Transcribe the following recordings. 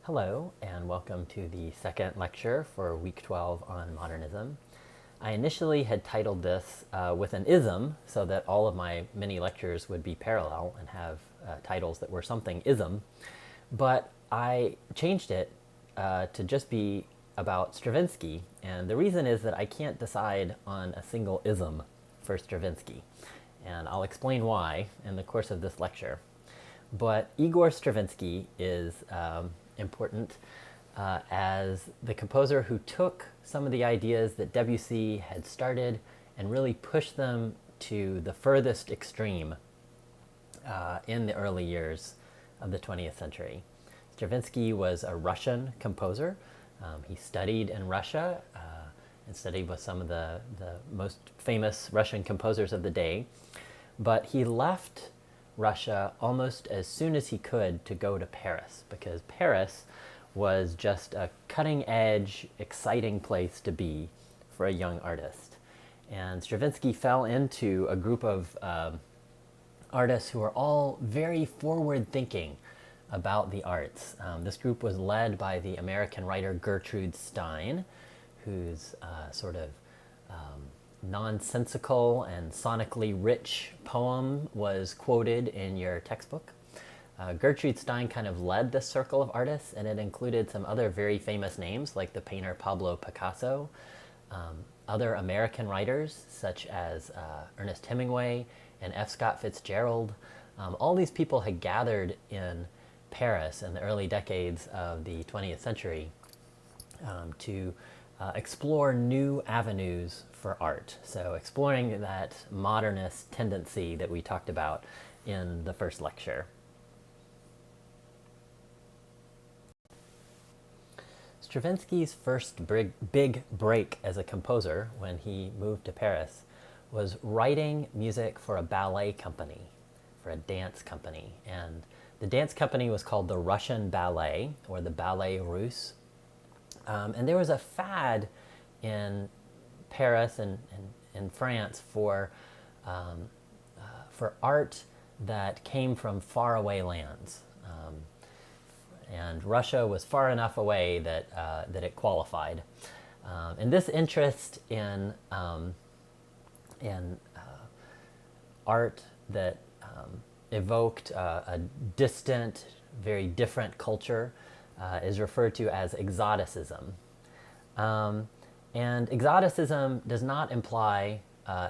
Hello, and welcome to the second lecture for week 12 on modernism. I initially had titled this with an ism so that all of my mini lectures would be parallel and have titles that were something ism, but I changed it to just be about Stravinsky, and the reason is that I can't decide on a single ism for Stravinsky, and I'll explain why in the course of this lecture. But Igor Stravinsky is important as the composer who took some of the ideas that Debussy had started and really pushed them to the furthest extreme in the early years of the 20th century. Stravinsky was a Russian composer. He studied in Russia and studied with some of the most famous Russian composers of the day, but he left Russia almost as soon as he could to go to Paris, because Paris was just a cutting-edge, exciting place to be for a young artist. And Stravinsky fell into a group of artists who were all very forward-thinking about the arts. This group was led by the American writer Gertrude Stein, whose sort of nonsensical and sonically rich poem was quoted in your textbook. Gertrude Stein kind of led this circle of artists, and it included some other very famous names like the painter Pablo Picasso, other American writers such as Ernest Hemingway and F. Scott Fitzgerald. All these people had gathered in Paris in the early decades of the 20th century to explore new avenues for art. So exploring that modernist tendency that we talked about in the first lecture. Stravinsky's first big break as a composer when he moved to Paris was writing music for a ballet company, for a dance company. And the dance company was called the Russian Ballet, or the Ballet Russe. And there was a fad in Paris and in France for art that came from faraway lands. And Russia was far enough away that, that it qualified. And this interest in art that evoked a distant, very different culture is referred to as exoticism. And exoticism does not imply,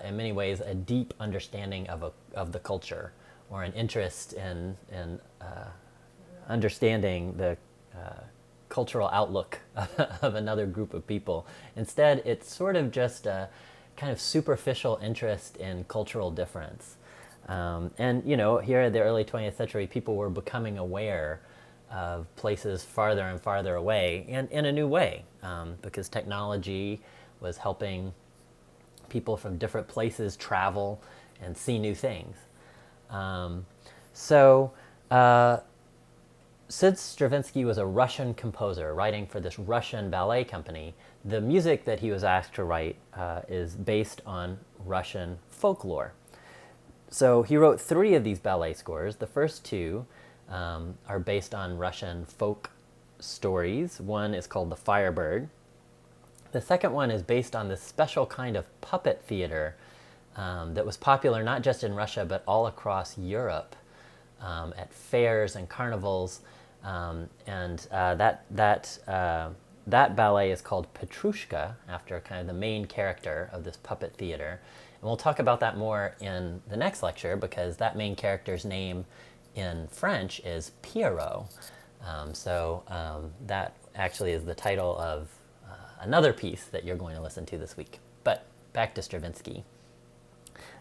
in many ways, a deep understanding of the culture or an interest in understanding the cultural outlook of another group of people. Instead, it's sort of just a kind of superficial interest in cultural difference. And, you know, here in the early 20th century, people were becoming aware of places farther and farther away, and in a new way, because technology was helping people from different places travel and see new things. Since Stravinsky was a Russian composer writing for this Russian ballet company, the music that he was asked to write is based on Russian folklore. So he wrote 3 of these ballet scores. The first 2 are based on Russian folk stories. One is called The Firebird. The second one is based on this special kind of puppet theater that was popular not just in Russia but all across Europe at fairs and carnivals. That ballet is called Petrushka, after kind of the main character of this puppet theater. And we'll talk about that more in the next lecture, because that main character's name in French is Pierrot. That actually is the title of another piece that you're going to listen to this week. But back to Stravinsky.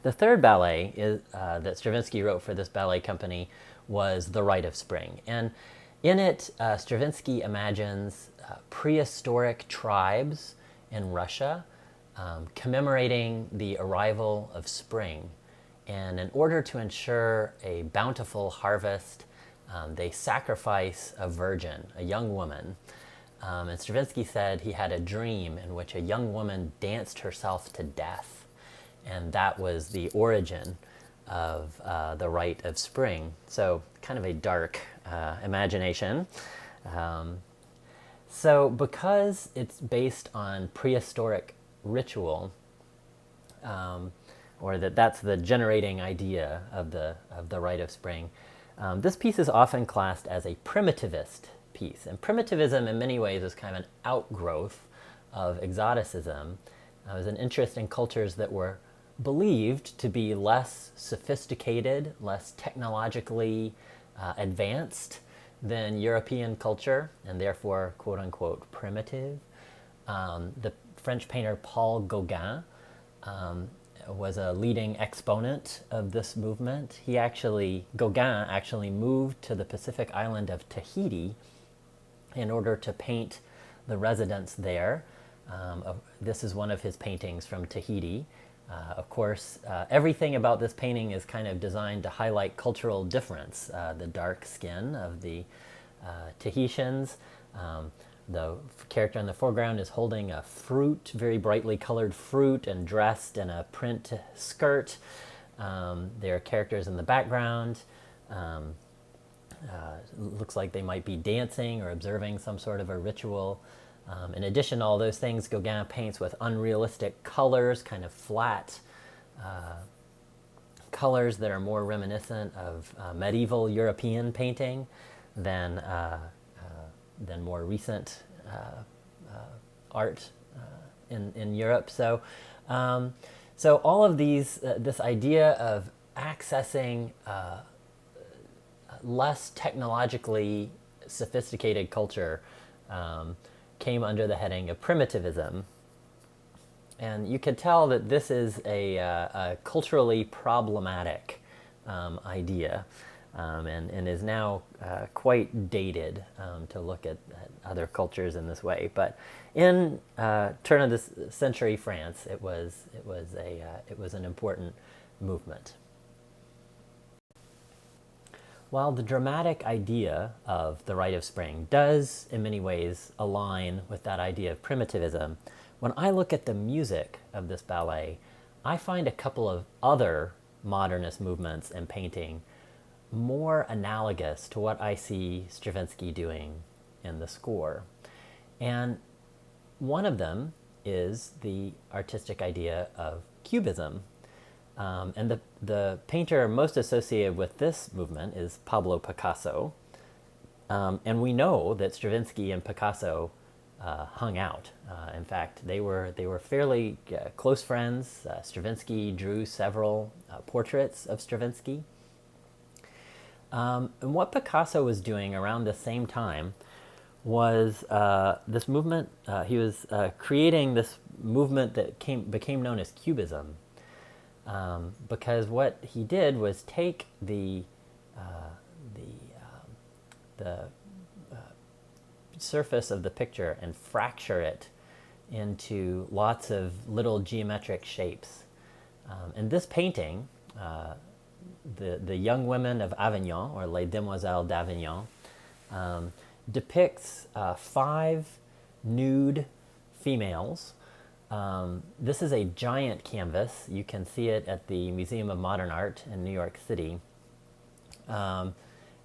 The third ballet that Stravinsky wrote for this ballet company was The Rite of Spring. And in it, Stravinsky imagines prehistoric tribes in Russia commemorating the arrival of spring. And in order to ensure a bountiful harvest, they sacrifice a virgin, a young woman. And Stravinsky said he had a dream in which a young woman danced herself to death. And that was the origin of the Rite of Spring. So kind of a dark imagination. So because it's based on prehistoric ritual, or that's the generating idea of the rite of spring, this piece is often classed as a primitivist piece. And primitivism, in many ways, is kind of an outgrowth of exoticism. It was an interest in cultures that were believed to be less sophisticated, less technologically advanced than European culture, and therefore, quote unquote, primitive. The French painter Paul Gauguin was a leading exponent of this movement. Gauguin actually moved to the Pacific island of Tahiti in order to paint the residents there. This is one of his paintings from Tahiti. Of course, everything about this painting is kind of designed to highlight cultural difference. The dark skin of the Tahitians. The character in the foreground is holding a fruit, very brightly colored fruit, and dressed in a print skirt. There are characters in the background. Looks like they might be dancing or observing some sort of a ritual. In addition to all those things, Gauguin paints with unrealistic colors, kind of flat colors that are more reminiscent of medieval European painting than more recent art in Europe. So all of these, this idea of accessing less technologically sophisticated culture came under the heading of primitivism. And you could tell that this is a culturally problematic idea, and is now quite dated to look at other cultures in this way. But in turn of the century France, it was an important movement. While the dramatic idea of the rite of spring does, in many ways, align with that idea of primitivism, when I look at the music of this ballet, I find a couple of other modernist movements in painting more analogous to what I see Stravinsky doing in the score. And one of them is the artistic idea of cubism. And the painter most associated with this movement is Pablo Picasso. And we know that Stravinsky and Picasso hung out. In fact, they were fairly close friends. Stravinsky drew several portraits of Stravinsky. And what Picasso was doing around the same time was this movement. He was creating this movement that became known as Cubism, because what he did was take the surface of the picture and fracture it into lots of little geometric shapes. In this painting, the young women of Avignon, or Les Demoiselles d'Avignon, depicts 5 nude females. This is a giant canvas. You can see it at the Museum of Modern Art in New York City.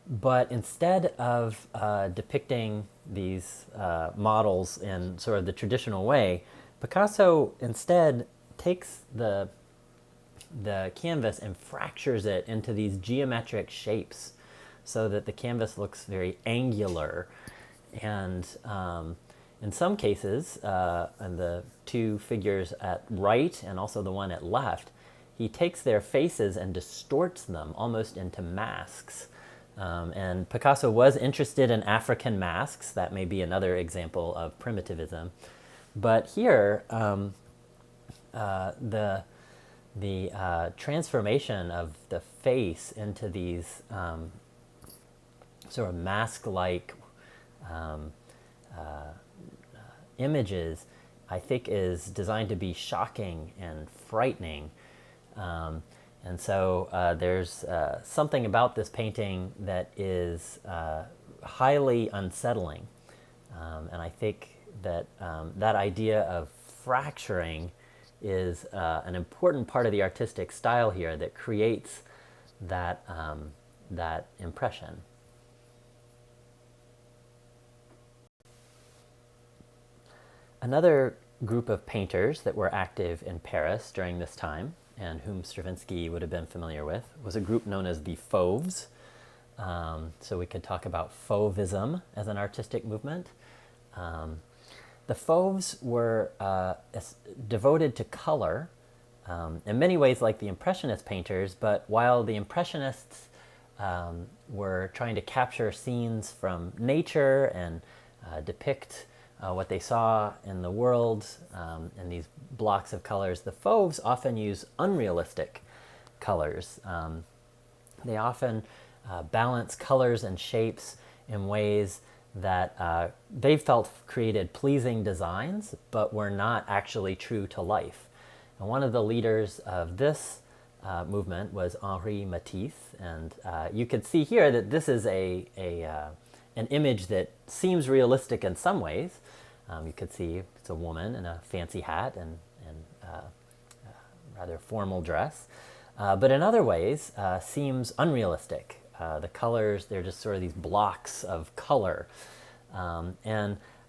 But instead of depicting these models in sort of the traditional way, Picasso instead takes the canvas and fractures it into these geometric shapes so that the canvas looks very angular. And in some cases, and the 2 figures at right and also the one at left, he takes their faces and distorts them almost into masks. And Picasso was interested in African masks. That may be another example of primitivism. But here, the transformation of the face into these sort of mask-like images, I think, is designed to be shocking and frightening. And so there's something about this painting that is highly unsettling. And I think that that idea of fracturing is an important part of the artistic style here that creates that impression. Another group of painters that were active in Paris during this time, and whom Stravinsky would have been familiar with, was a group known as the Fauves. So we could talk about Fauvism as an artistic movement. The Fauves were devoted to color, in many ways like the Impressionist painters, but while the Impressionists were trying to capture scenes from nature and depict what they saw in the world in these blocks of colors, the Fauves often use unrealistic colors. They often balance colors and shapes in ways that they felt created pleasing designs, but were not actually true to life. And one of the leaders of this movement was Henri Matisse, and you could see here that this is an image that seems realistic in some ways. You could see it's a woman in a fancy hat and rather formal dress, but in other ways seems unrealistic. The colors, they're just sort of these blocks of color.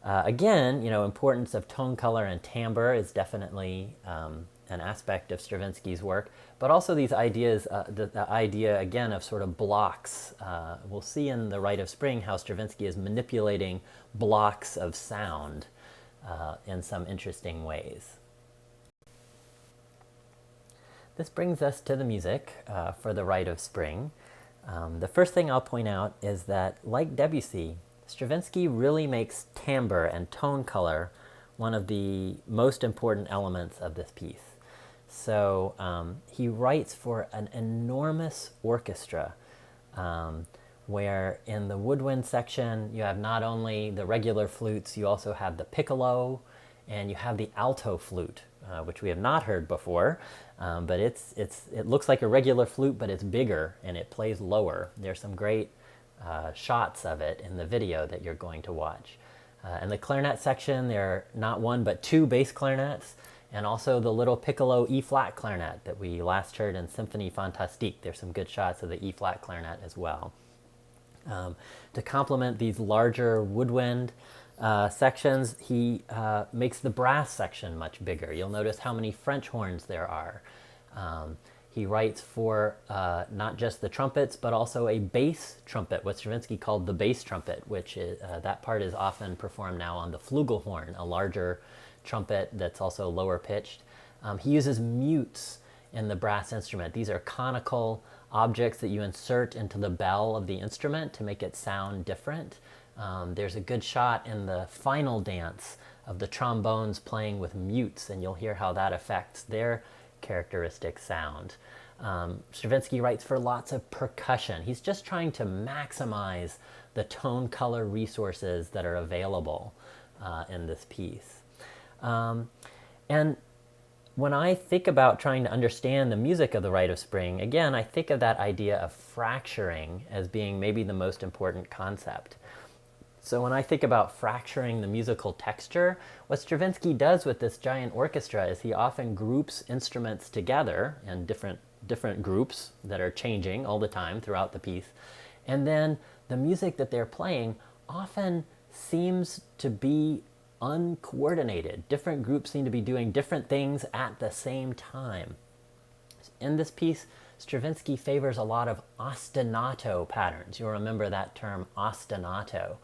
Again, importance of tone, color, and timbre is definitely an aspect of Stravinsky's work, but also these ideas, the idea again of sort of blocks. We'll see in The Rite of Spring how Stravinsky is manipulating blocks of sound in some interesting ways. This brings us to the music for The Rite of Spring. The first thing I'll point out is that, like Debussy, Stravinsky really makes timbre and tone color one of the most important elements of this piece. So he writes for an enormous orchestra, where in the woodwind section you have not only the regular flutes, you also have the piccolo, and you have the alto flute, which we have not heard before, but it looks like a regular flute, but it's bigger and it plays lower. There's some great shots of it in the video that you're going to watch. In the clarinet section, there are not one but two bass clarinets, and also the little piccolo E-flat clarinet that we last heard in Symphonie Fantastique. There's some good shots of the E-flat clarinet as well. To complement these larger woodwind sections, he makes the brass section much bigger. You'll notice how many French horns there are. He writes for not just the trumpets, but also a bass trumpet, what Stravinsky called the bass trumpet, which is, that part is often performed now on the flugelhorn, a larger trumpet that's also lower pitched. He uses mutes in the brass instrument. These are conical objects that you insert into the bell of the instrument to make it sound different. There's a good shot in the final dance of the trombones playing with mutes, and you'll hear how that affects their characteristic sound. Stravinsky writes for lots of percussion. He's just trying to maximize the tone color resources that are available in this piece. And when I think about trying to understand the music of The Rite of Spring, again, I think of that idea of fracturing as being maybe the most important concept. So when I think about fracturing the musical texture, what Stravinsky does with this giant orchestra is he often groups instruments together in different groups that are changing all the time throughout the piece. And then the music that they're playing often seems to be uncoordinated. Different groups seem to be doing different things at the same time. In this piece, Stravinsky favors a lot of ostinato patterns. You'll remember that term, ostinato.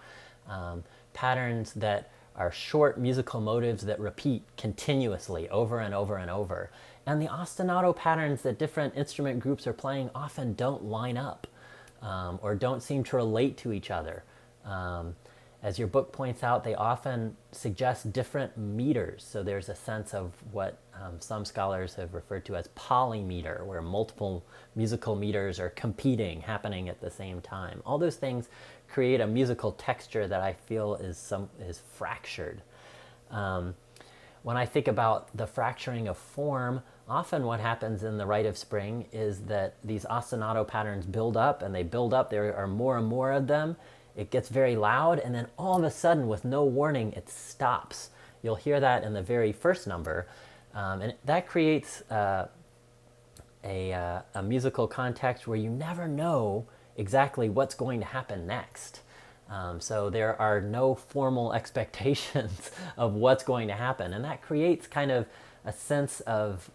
Patterns that are short musical motives that repeat continuously over and over and over. And the ostinato patterns that different instrument groups are playing often don't line up or don't seem to relate to each other. As your book points out, they often suggest different meters. So there's a sense of what some scholars have referred to as polymeter, where multiple musical meters are competing, happening at the same time. All those things create a musical texture that I feel is fractured. When I think about the fracturing of form, often what happens in The Rite of Spring is that these ostinato patterns build up, and they build up. There are more and more of them. It gets very loud, and then all of a sudden, with no warning, it stops. You'll hear that in the very first number, and that creates a musical context where you never know exactly what's going to happen next. So there are no formal expectations of what's going to happen. And that creates kind of a sense of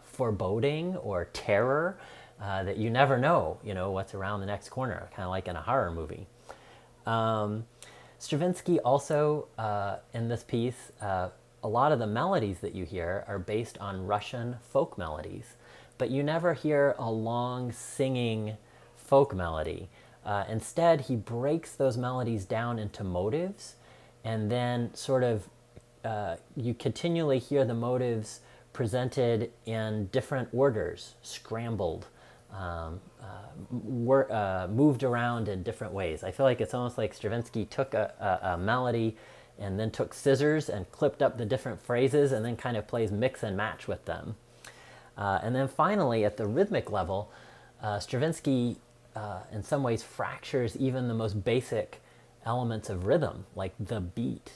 foreboding or terror that you never know, what's around the next corner, kind of like in a horror movie. Stravinsky also, in this piece, a lot of the melodies that you hear are based on Russian folk melodies, but you never hear a long singing folk melody. Instead, he breaks those melodies down into motives, and then sort of you continually hear the motives presented in different orders, scrambled, moved around in different ways. I feel like it's almost like Stravinsky took a melody and then took scissors and clipped up the different phrases and then kind of plays mix and match with them. And then finally, at the rhythmic level, Stravinsky in some ways fractures even the most basic elements of rhythm, like the beat.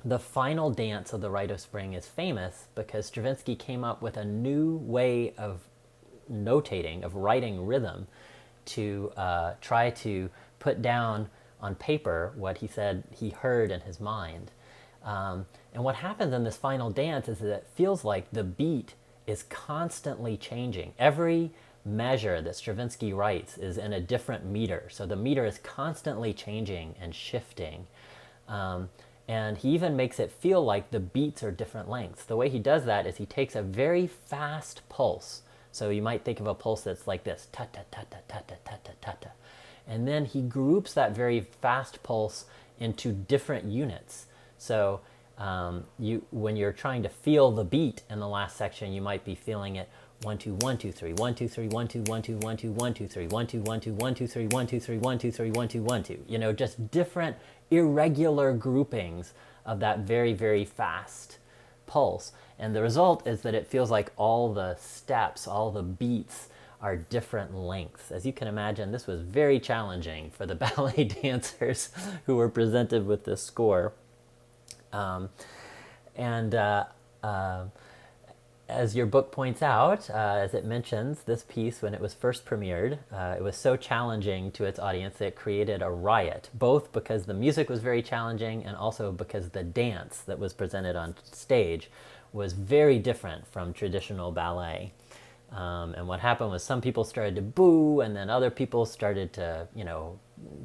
The final dance of the Rite of Spring is famous because Stravinsky came up with a new way of notating, of writing rhythm, to try to put down on paper what he said he heard in his mind. And what happens in this final dance is that it feels like the beat is constantly changing. Every measure that Stravinsky writes is in a different meter. So the meter is constantly changing and shifting. And he even makes it feel like the beats are different lengths. The way he does that is he takes a very fast pulse. So you might think of a pulse that's like this, ta-ta-ta-ta-ta-ta-ta-ta-ta. And then he groups that very fast pulse into different units. So when you're trying to feel the beat in the last section, you might be feeling it 1 2 1 2 3 1 2 3 1 2 1 2 1 2 1 2 3 1 2 1 2 1 2 3 1 2 3 1 2 3 1 2 1 2. Just different irregular groupings of that very, very fast pulse. And the result is that it feels like all the steps, all the beats are different lengths. As you can imagine, this was very challenging for the ballet dancers who were presented with this score. As your book points out, as it mentions, this piece, when it was first premiered, it was so challenging to its audience that it created a riot, both because the music was very challenging and also because the dance that was presented on stage was very different from traditional ballet. And what happened was some people started to boo, and then other people started to,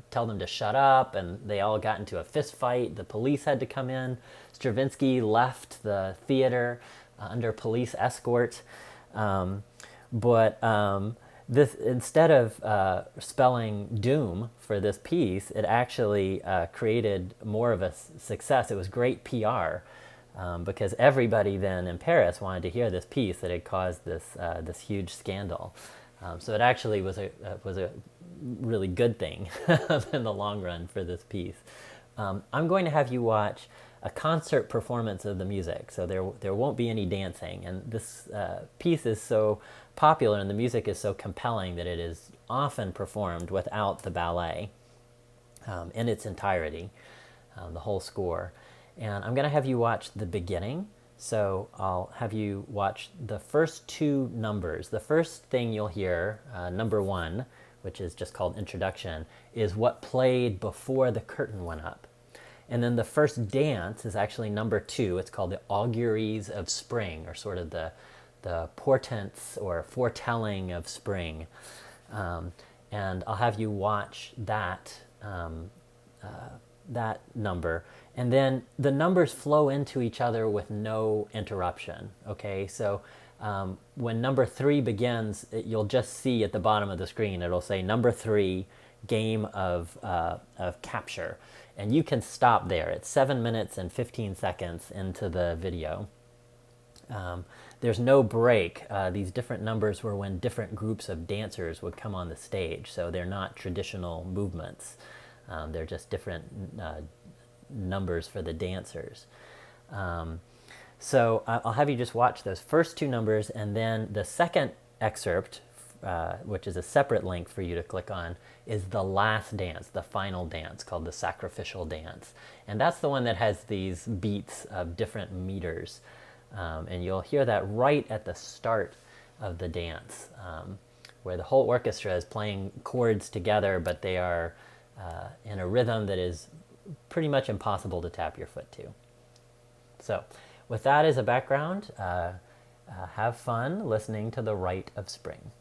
tell them to shut up, and they all got into a fist fight. The police had to come in. Stravinsky left the theater under police escort. This, instead of spelling doom for this piece, it actually created more of a success. It was great PR. Because everybody then in Paris wanted to hear this piece that had caused this huge scandal. So it actually was a really good thing in the long run for this piece. I'm going to have you watch a concert performance of the music, so there won't be any dancing. And this piece is so popular and the music is so compelling that it is often performed without the ballet in its entirety, the whole score. And I'm going to have you watch the beginning. So I'll have you watch the first two numbers. The first thing you'll hear, number 1, which is just called Introduction, is what played before the curtain went up. And then the first dance is actually number 2. It's called the Auguries of Spring, or sort of the portents or foretelling of spring. And I'll have you watch that number. And then the numbers flow into each other with no interruption, okay? So when number 3 begins, you'll just see at the bottom of the screen, it'll say number 3, game of capture. And you can stop there. It's 7 minutes and 15 seconds into the video. There's no break. These different numbers were when different groups of dancers would come on the stage, so they're not traditional movements. They're just different numbers for the dancers. So I'll have you just watch those first 2 numbers, and then the second excerpt, which is a separate link for you to click on, is the last dance, the final dance, called the sacrificial dance. And that's the one that has these beats of different meters. And you'll hear that right at the start of the dance, where the whole orchestra is playing chords together, but they are in a rhythm that is pretty much impossible to tap your foot to. So, with that as a background, have fun listening to The Rite of Spring.